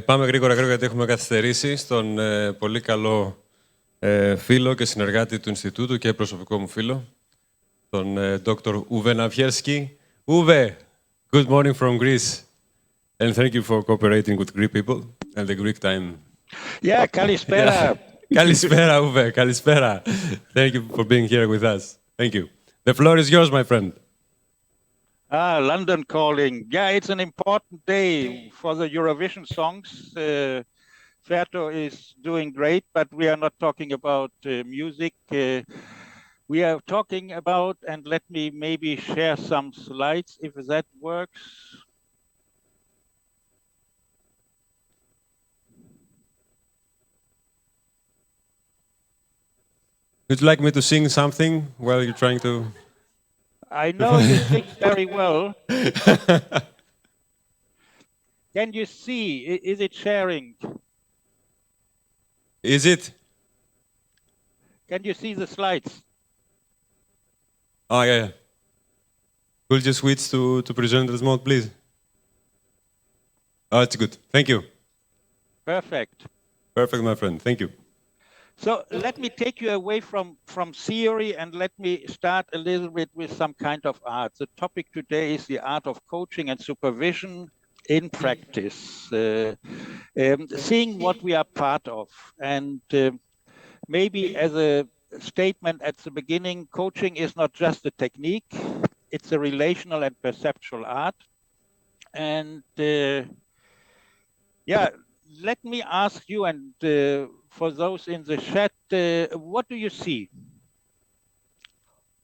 Πάμε γρήγορα γιατί έχουμε καθυστερήσει στον πολύ καλό φίλο και συνεργάτη του Ινστιτούτου και προσωπικό μου φίλο, τον Dr. Uwe Napiersky. Uwe, good morning from Greece, and thank you for cooperating with Greek people and the Greek time. Yeah, kalispera. Kalispera, Uwe, kalispera. Thank you for being here with us. Thank you. The floor is yours, my friend. London calling. Yeah, it's an important day for the Eurovision songs. Ferto is doing great, but we are not talking about music. We are talking about, and let me maybe share some slides if that works. Would you like me to sing something while you're trying to... I know you sing very well. Can you see? Is it sharing? Is it? Can you see the slides? Oh, yeah. Could you switch to presenter's mode, please? Oh, it's good. Thank you. Perfect. Perfect, my friend. Thank you. So let me take you away from theory and let me start a little bit with some kind of art. The topic today is the art of coaching and supervision in practice, seeing what we are part of. And maybe as a statement at the beginning, coaching is not just a technique, it's a relational and perceptual art. And yeah, let me ask you, and for those in the chat, what do you see?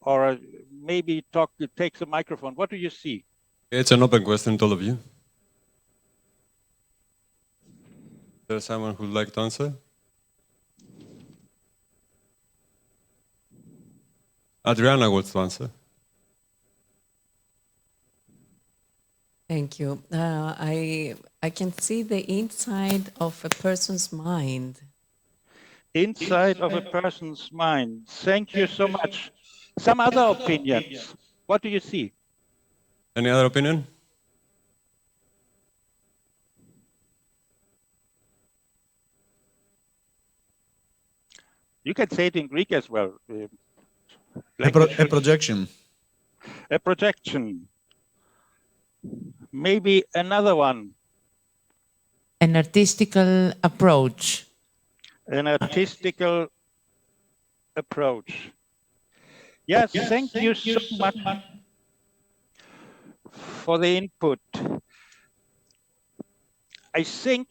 Or maybe take the microphone. What do you see? It's an open question to all of you. Is there someone who would like to answer? Adriana wants to answer. Thank you. I can see the inside of a person's mind. Inside of a person's mind. Thank you so much. Some other opinions. What do you see? Any other opinion? You can say it in Greek as well. A projection. A projection. Maybe another one. An artistical approach. An artistical approach. Yes, thank you so much for the input. I think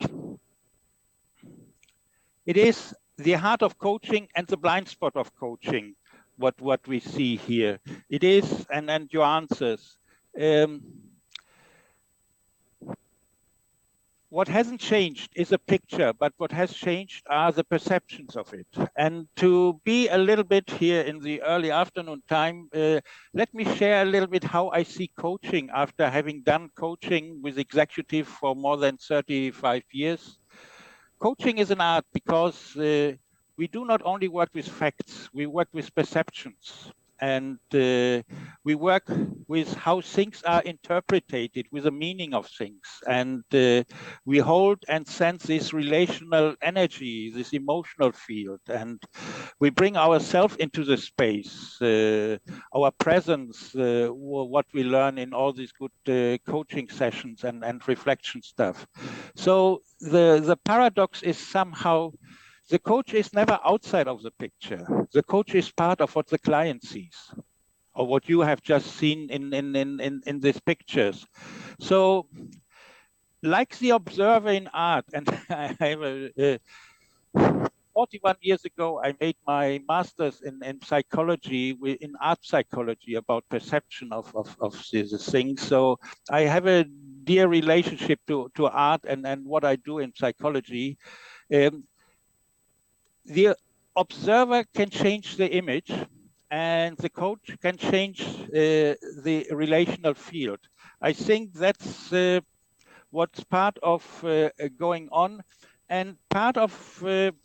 it is the heart of coaching and the blind spot of coaching, what we see here. It is, and your answers. What hasn't changed is a picture, but what has changed are the perceptions of it. And to be a little bit here in the early afternoon time, let me share a little bit how I see coaching after having done coaching with executive for more than 35 years. Coaching is an art because we do not only work with facts, we work with perceptions. And we work with how things are interpreted, with the meaning of things. And we hold and sense this relational energy, this emotional field. And we bring ourselves into the space, our presence, what we learn in all these good coaching sessions and reflection stuff. So the paradox is somehow the coach is never outside of the picture. The coach is part of what the client sees, or what you have just seen in these pictures. So, like the observer in art, and I have 41 years ago, I made my master's in psychology, in art psychology, about perception of these things. So I have a dear relationship to art and what I do in psychology. The observer can change the image and the coach can change the relational field. I think that's what's part of going on, and part of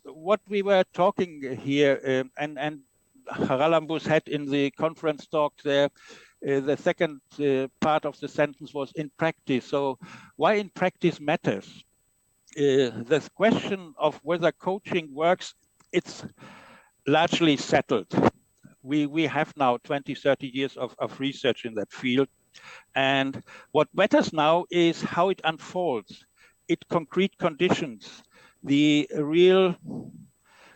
what we were talking here and Haralambous had in the conference talk there. The second part of the sentence was in practice. So why in practice matters? the question of whether coaching works, it's largely settled. We have now 20, 30 years of research in that field. And what matters now is how it unfolds, its concrete conditions, the real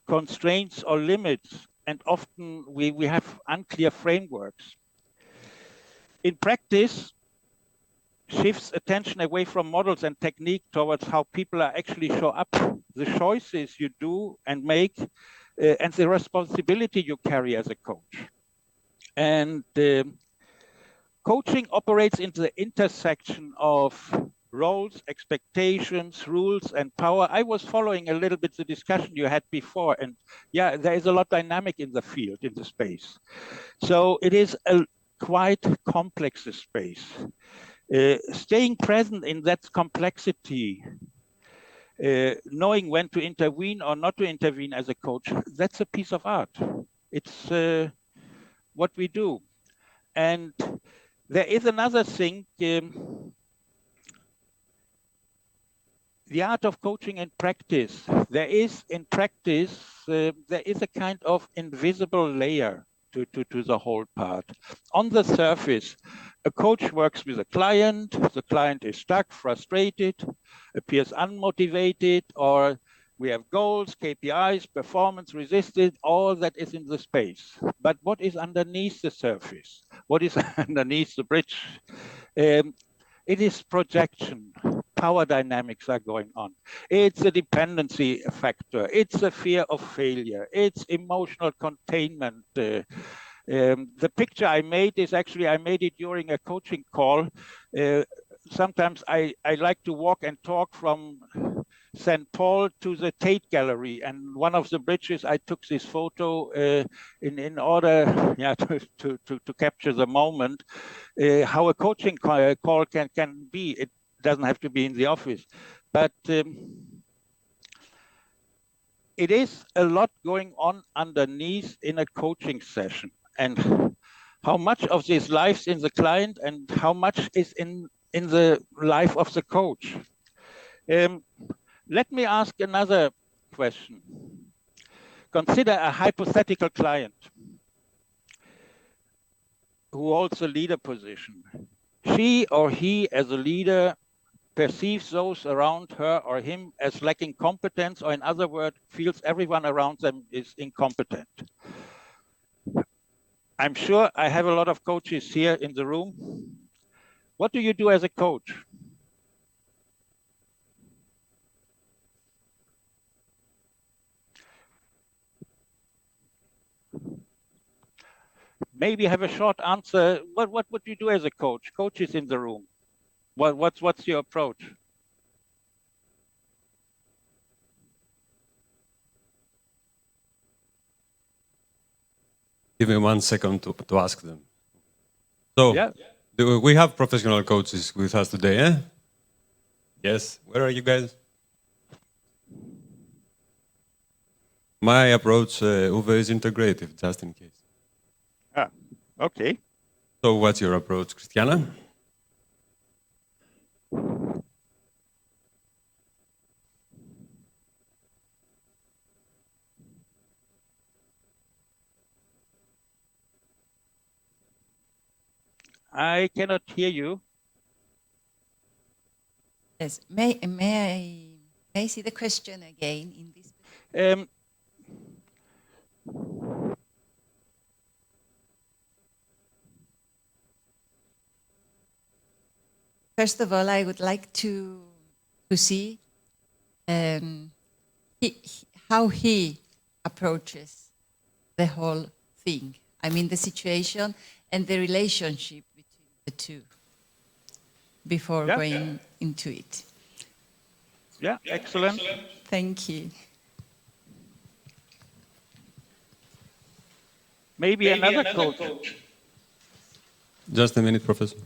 constraints or limits. And often we have unclear frameworks. In practice, shifts attention away from models and technique towards how people are actually show up, the choices you do and make, and the responsibility you carry as a coach. And coaching operates into the intersection of roles, expectations, rules, and power. I was following a little bit the discussion you had before, and yeah, there is a lot of dynamic in the field, in the space. So it is a quite complex space. Staying present in that complexity, knowing when to intervene or not to intervene as a coach, that's a piece of art. It's what we do. And there is another thing, the art of coaching in practice. There is, in practice, there is a kind of invisible layer to the whole part. On the surface, a coach works with a client. The client is stuck, frustrated, appears unmotivated, or we have goals, KPIs, performance resisted, all that is in the space. But what is underneath the surface? What is underneath the bridge? It is projection. Power dynamics are going on. It's a dependency factor. It's a fear of failure. It's emotional containment. The picture I made is actually, I made it during a coaching call. Sometimes I like to walk and talk from St. Paul to the Tate Gallery, and one of the bridges I took this photo in order, yeah, to capture the moment, how a coaching call can be. It doesn't have to be in the office, but it is a lot going on underneath in a coaching session, and how much of this lives in the client and how much is in the life of the coach. Let me ask another question. Consider a hypothetical client who holds a leader position. She or he, as a leader, perceives those around her or him as lacking competence, or in other words, feels everyone around them is incompetent. I'm sure I have a lot of coaches here in the room. What do you do as a coach? Maybe have a short answer. What would you do as a coach? Coaches in the room. What's your approach? Give me 1 second to ask them. So, yeah. We have professional coaches with us today, eh? Yes. Where are you guys? My approach, Uwe, is integrative, just in case. Ah, okay. So what's your approach, Christiana? I cannot hear you. Yes. May I see the question again in this? First of all, I would like to see how he approaches the whole thing. I mean, the situation and the relationship between the two before going into it. Yeah, excellent. Thank you. Maybe another coach. Just a minute, Professor.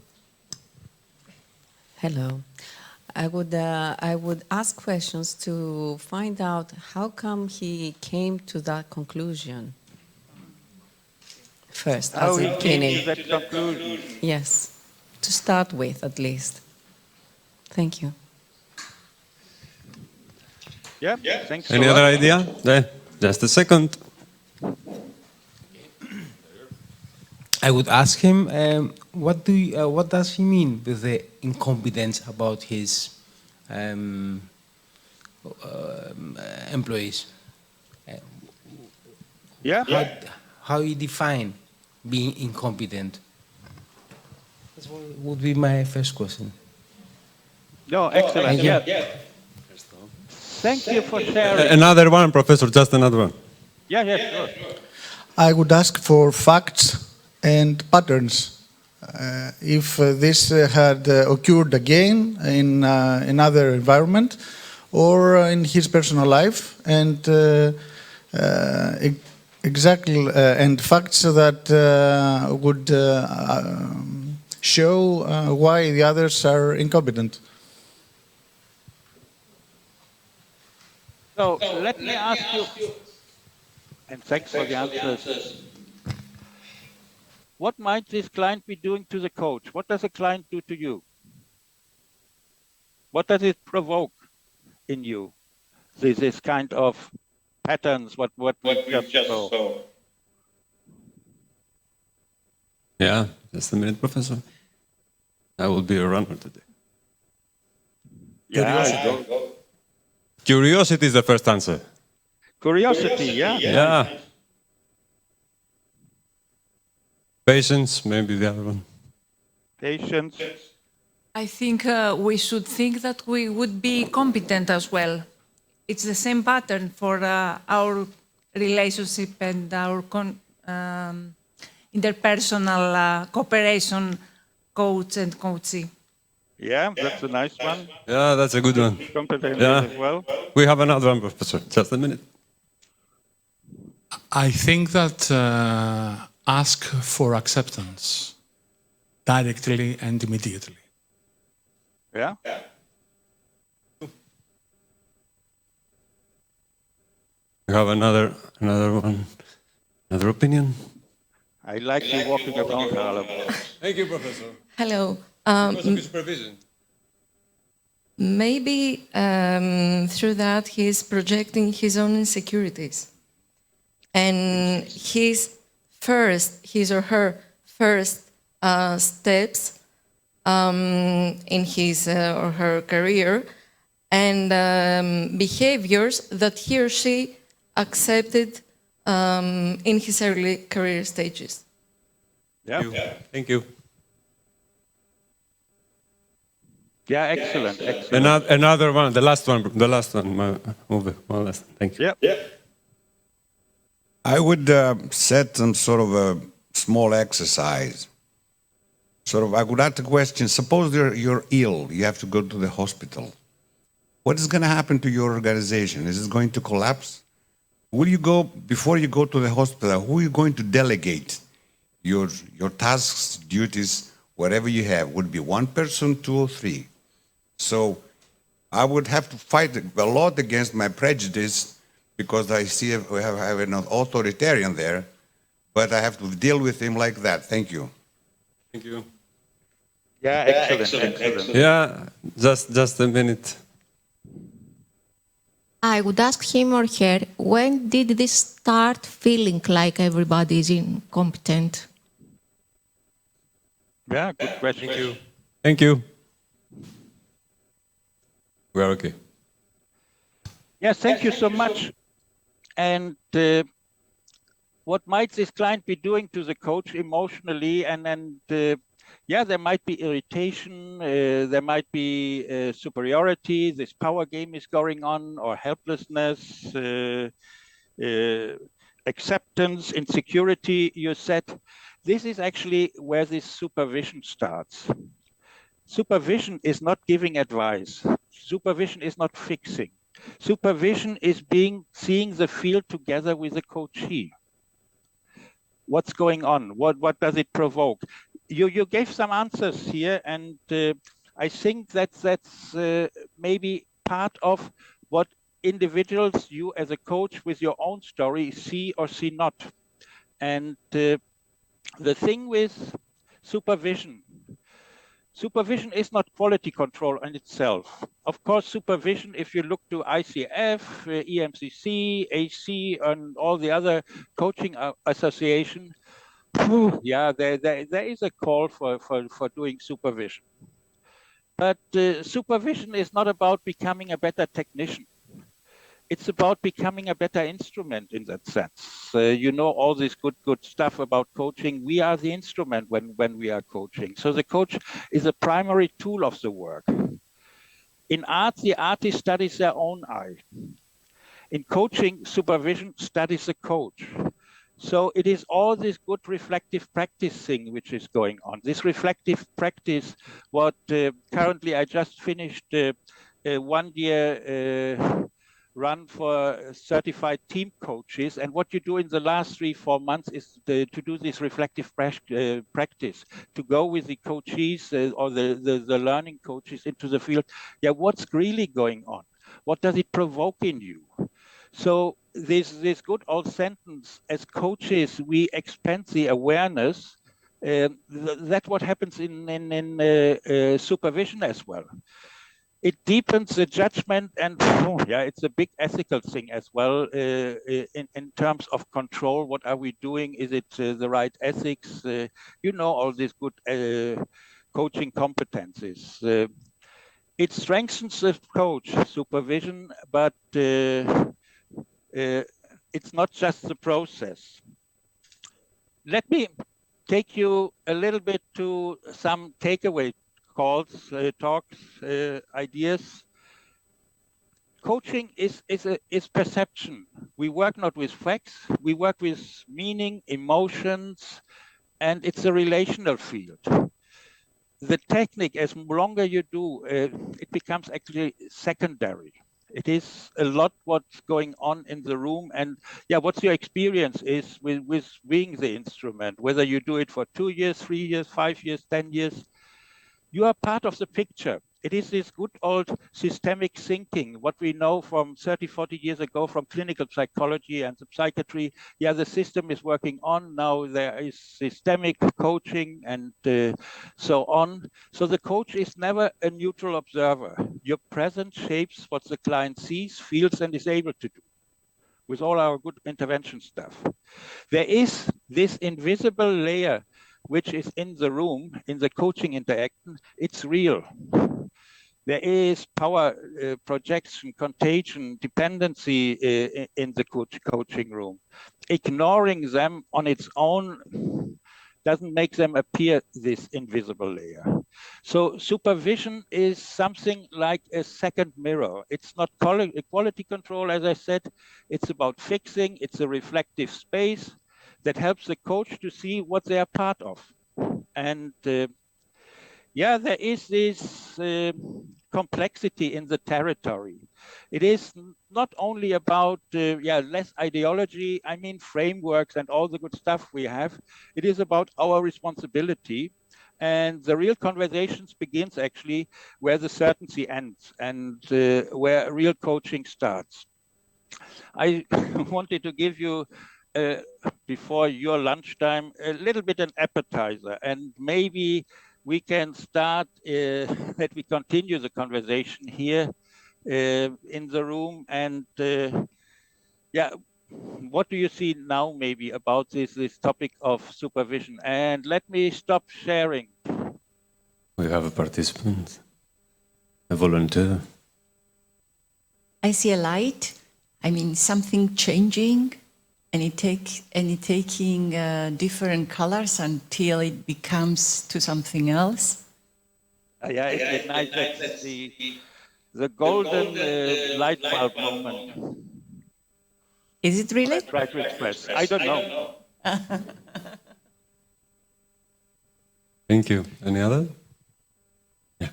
Hello. I would ask questions to find out how come he came to that conclusion first, as a beginning. That conclusion. Yes, to start with, at least. Thank you. Yeah, thanks. Any other idea? There, just a second. I would ask him, what does he mean with the incompetence about his employees? How he define being incompetent? That would be my first question. No, excellent. Thank you. Thank you for sharing. Another one, Professor, just another one. Yeah, sure. I would ask for facts and patterns. If this had occurred again in another environment or in his personal life, and exactly and facts that would show why the others are incompetent. So let me ask you, and thanks for the answers. What might this client be doing to the coach? What does a client do to you? What does it provoke in you? This kind of patterns, what we just saw. Yeah, just a minute, Professor. I will be a runner today. Yeah. Curiosity is the first answer. Curiosity, yeah. Yeah. Patience, maybe the other one. Patience. I think we should think that we would be competent as well. It's the same pattern for our relationship and our interpersonal cooperation, coach and coachee. Yeah, that's a nice one. Yeah, that's a good one. Competent Yeah. as well. We have another one, Professor. Just a minute. I think that ask for acceptance directly and immediately. Yeah. We have another one. Another opinion. I like you walking around, Harlem. Thank you, Professor. Hello. Supervision. Maybe through that he's projecting his own insecurities. And his or her first steps in his or her career and behaviors that he or she accepted in his early career stages. Yeah. Thank you. Yeah, excellent. Another one, the last one, Uwe, one last. Thank you. Yeah. I would set some sort of a small exercise. I would ask the question, suppose you're ill, you have to go to the hospital. What is going to happen to your organization? Is it going to collapse? Will you go, before you go to the hospital, who are you going to delegate your tasks, duties, whatever you have? Would it be one person, two or three? So I would have to fight a lot against my prejudice because I see we have an authoritarian there, but I have to deal with him like that. Thank you. Thank you. Yeah, excellent. Yeah, just a minute. I would ask him or her, when did this start feeling like everybody is incompetent? Yeah, good question. Thank you. Thank you. We are okay. Yes, thank you so much. And what might this client be doing to the coach emotionally? And yeah, there might be irritation, there might be superiority, this power game is going on, or helplessness, acceptance, insecurity, you said. This is actually where this supervision starts. Supervision is not giving advice. Supervision is not fixing. Supervision is seeing the field together with the coachee. What's going on? What does it provoke? You gave some answers here, and I think that's maybe part of what individuals, you as a coach with your own story, see or see not. And the thing with supervision, Supervision is not quality control in itself. Of course, supervision, if you look to ICF, EMCC, HC, and all the other coaching association, yeah, there is a call for doing supervision. But supervision is not about becoming a better technician. It's about becoming a better instrument in that sense. You know, all this good stuff about coaching. We are the instrument when we are coaching. So the coach is a primary tool of the work. In art, the artist studies their own eye. In coaching, supervision studies the coach. So it is all this good reflective practice thing which is going on. This reflective practice, what currently I just finished 1 year run for certified team coaches. And what you do in the last 3-4 months is to do this reflective practice, to go with the coaches or the learning coaches into the field. Yeah, what's really going on? What does it provoke in you? So this good old sentence, as coaches, we expand the awareness. That's what happens in supervision as well. It deepens the judgment, and yeah, it's a big ethical thing as well in terms of control. What are we doing? Is it the right ethics? You know, all these good coaching competencies. It strengthens the coach supervision, but it's not just the process. Let me take you a little bit to some takeaway calls, talks, ideas. Coaching is perception. We work not with facts, we work with meaning, emotions, and it's a relational field. The technique, as longer you do, it becomes actually secondary. It is a lot what's going on in the room, and yeah, what's your experience is with being the instrument, whether you do it for 2 years, 3 years, 5 years, 10 years. You are part of the picture. It is this good old systemic thinking, what we know from 30, 40 years ago from clinical psychology and psychiatry. Yeah, the system is working on. Now there is systemic coaching and so on. So the coach is never a neutral observer. Your presence shapes what the client sees, feels, and is able to do with all our good intervention stuff. There is this invisible layer which is in the room, in the coaching interaction. It's real. There is power, projection, contagion, dependency in the coaching room. Ignoring them on its own doesn't make them appear this invisible layer. So supervision is something like a second mirror. It's not quality control, as I said. It's about fixing. It's a reflective space that helps the coach to see what they are part of. And yeah, there is this complexity in the territory. It is not only about less ideology, I mean frameworks and all the good stuff we have. It is about our responsibility. And the real conversations begins actually where the certainty ends and where real coaching starts. I wanted to give you before your lunchtime a little bit an appetizer, and maybe we can start that we continue the conversation here in the room. And yeah, what do you see now maybe about this topic of supervision? And let me stop sharing. We have a participant, a volunteer. I see a light. I mean, something changing, and it taking different colors until it becomes to something else. Yeah, it's nice. That's the golden light bulb moment. Is it really? I try to express. I don't know. Thank you. Any other? Yeah.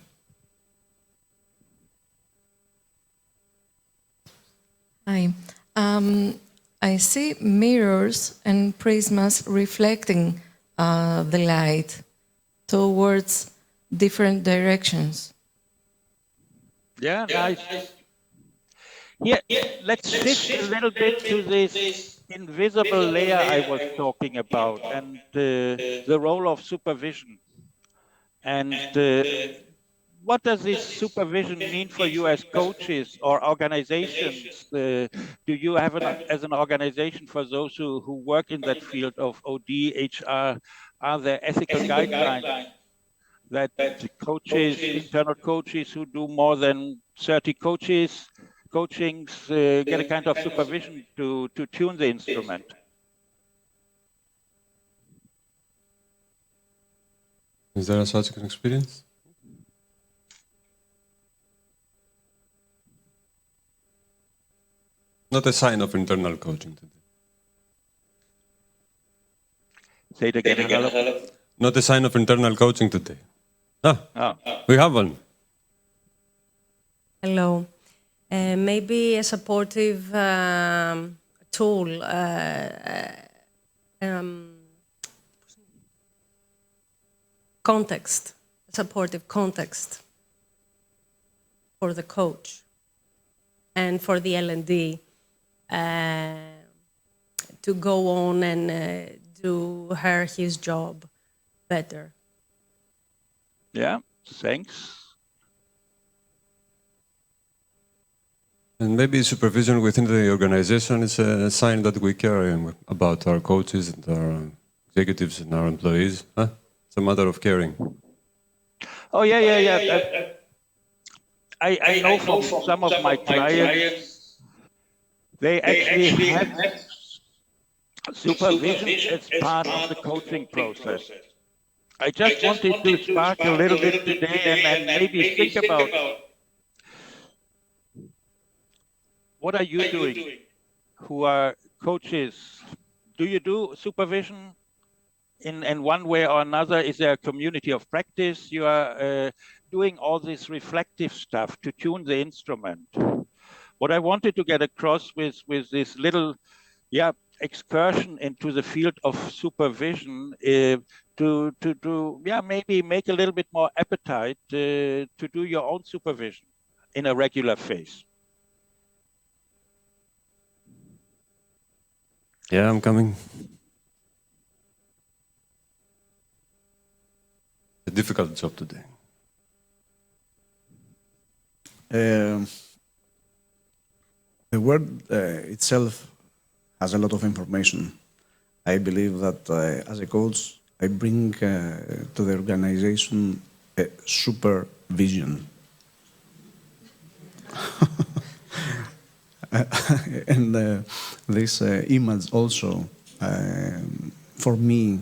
Hi. I see mirrors and prisms reflecting the light towards different directions. Yeah, nice. Yeah, let's shift a little bit to this invisible layer I was talking about and the role of supervision. And what does this supervision mean for you as coaches or organizations? Do you have, as an organization, for those who work in that field of OD, HR, are there ethical guidelines that coaches, internal coaches who do more than 30 coachings get a kind of supervision to tune the instrument? Is there such an experience? Not a sign of internal coaching today. Say it again. Not a sign of internal coaching today. We have one. Hello. Maybe a supportive tool, context, a supportive context for the coach and for the L&D to go on and do his job better. Yeah, thanks. And maybe supervision within the organization is a sign that we care about our coaches and our executives and our employees. It's a matter of caring. Oh, yeah. I know from some of my clients, they actually have supervision as part of the coaching process. I just wanted to spark a little bit today and maybe think about what are you doing who are coaches? Do you do supervision in one way or another? Is there a community of practice? You are doing all this reflective stuff to tune the instrument. What I wanted to get across with this little excursion into the field of supervision to maybe make a little bit more appetite to do your own supervision in a regular phase. Yeah, I'm coming. A difficult job today. The word itself has a lot of information. I believe that as a coach, I bring to the organization a supervision. And this image also, for me,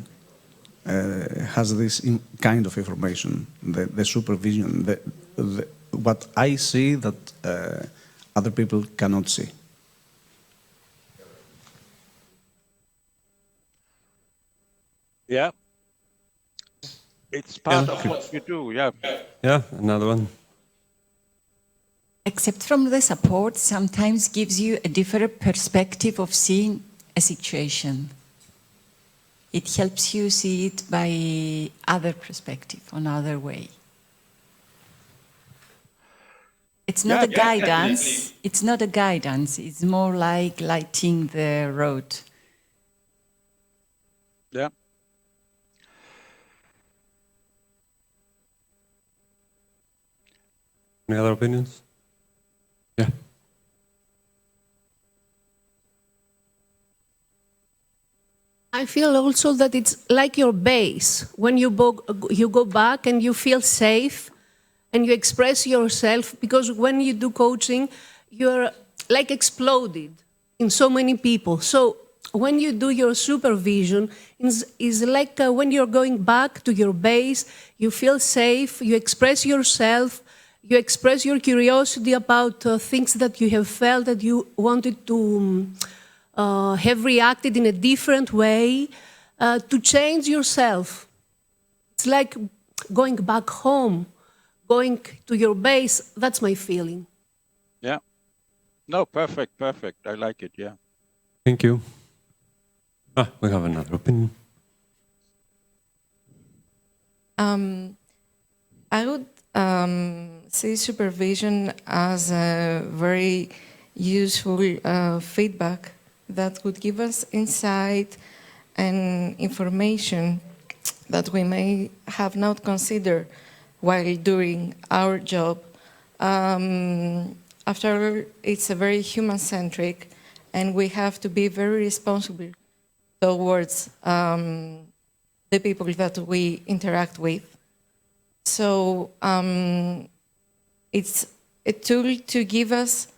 has this kind of information, the supervision, what I see that other people cannot see. Yeah. It's part of what you do, yeah. Yeah, another one. Except from the support, sometimes gives you a different perspective of seeing a situation. It helps you see it by other perspective, another way. It's not a guidance. Definitely. It's not a guidance. It's more like lighting the road. Yeah. Any other opinions? Yeah. I feel also that it's like your base. When you go back and you feel safe and you express yourself, because when you do coaching, you're like exploded in so many people. So when you do your supervision, it's like when you're going back to your base, you feel safe, you express yourself, you express your curiosity about things that you have felt that you wanted to have reacted in a different way, to change yourself. It's like going back home, going to your base. That's my feeling. Yeah. No, perfect. I like it, yeah. Thank you. We have another opinion. I would see supervision as a very useful feedback that would give us insight and information that we may have not considered while doing our job. After all, it's a very human-centric, and we have to be very responsible towards the people that we interact with. So it's a tool to give us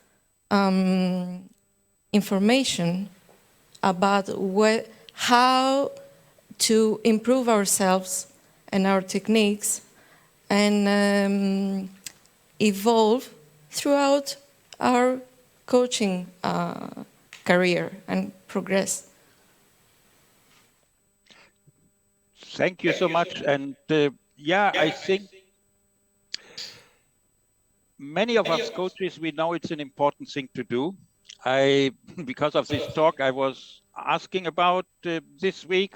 information about how to improve ourselves and our techniques and evolve throughout our coaching career and progress. Thank you so much. And yeah, I think many of us coaches, we know it's an important thing to do. Because of this talk, I was asking about this week.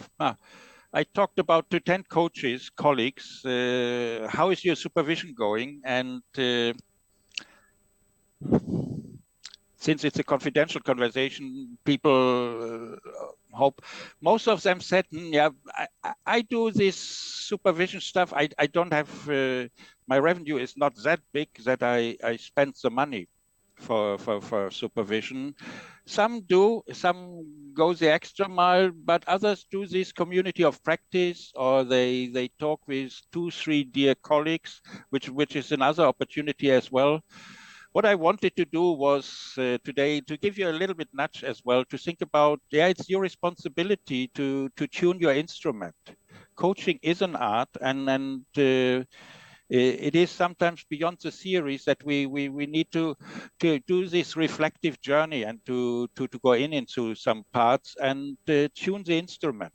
I talked about to 10 coaches, colleagues, how is your supervision going? And since it's a confidential conversation, people hope. Most of them said, yeah, I do this supervision stuff. I don't have, my revenue is not that big that I spend the money for supervision. Some do, some go the extra mile, but others do this community of practice, or they talk with 2-3 dear colleagues, which is another opportunity as well. What I wanted to do was today to give you a little bit nudge as well, to think about, yeah, it's your responsibility to tune your instrument. Coaching is an art, and it is sometimes beyond the theories that we need to do this reflective journey and to go into some parts and tune the instrument.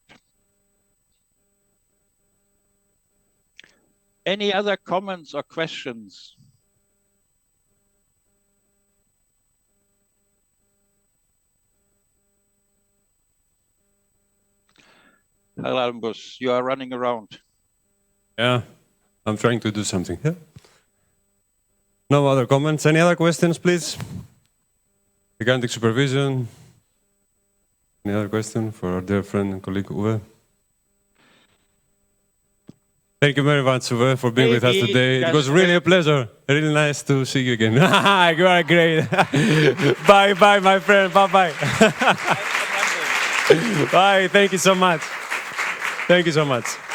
Any other comments or questions? Alambus, you are running around. Yeah, I'm trying to do something. Yeah. No other comments? Any other questions, please? Regarding supervision? Any other question for our dear friend and colleague Uwe? Thank you very much, Uwe, for being with us today. It was really a pleasure. Really nice to see you again. You are great. Bye, my friend. Bye. Bye. Thank you so much. Thank you so much.